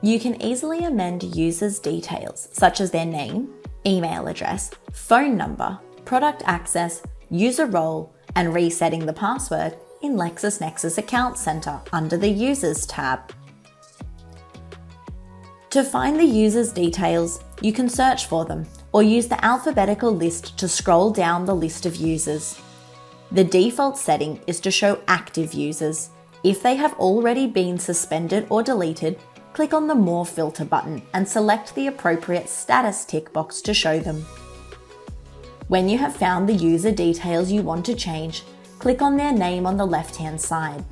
You can easily amend users' details, such as their name, email address, phone number, product access, user role, and resetting the password in Nexis Account Center under the Users tab. To find the user's details, you can search for them or use the alphabetical list to scroll down the list of users. The default setting is to show active users. If they have already been suspended or deleted, click on the More Filter button and select the appropriate status tick box to show them. When you have found the user details you want to change, click on their name on the left-hand side.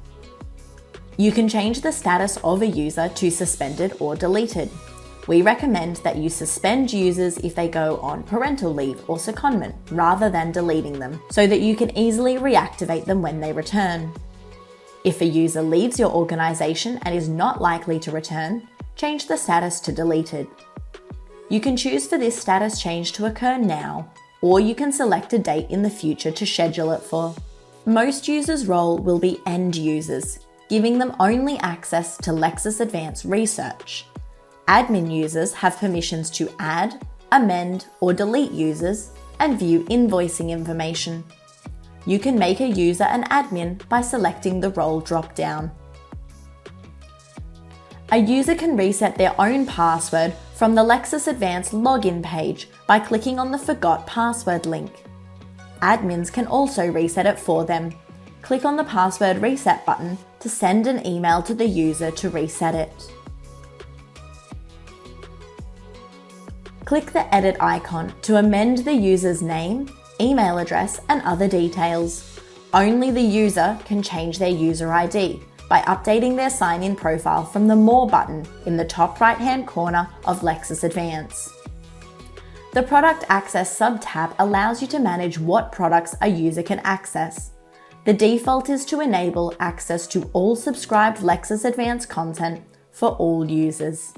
You can change the status of a user to suspended or deleted. We recommend that you suspend users if they go on parental leave or secondment rather than deleting them, so that you can easily reactivate them when they return. If a user leaves your organization and is not likely to return, change the status to deleted. You can choose for this status change to occur now, or you can select a date in the future to schedule it for. Most users' role will be end users, giving them only access to Nexis Advanced Research. Admin users have permissions to add, amend, or delete users and view invoicing information. You can make a user an admin by selecting the role drop-down. A user can reset their own password from the Nexis Advanced login page by clicking on the Forgot Password link. Admins can also reset it for them. Click on the Password Reset button to send an email to the user to reset it. Click the Edit icon to amend the user's name, email address, and other details. Only the user can change their user ID by updating their sign-in profile from the More button in the top right-hand corner of Nexis Advanced. The Product Access sub-tab allows you to manage what products a user can access. The default is to enable access to all subscribed Nexis Advanced content for all users.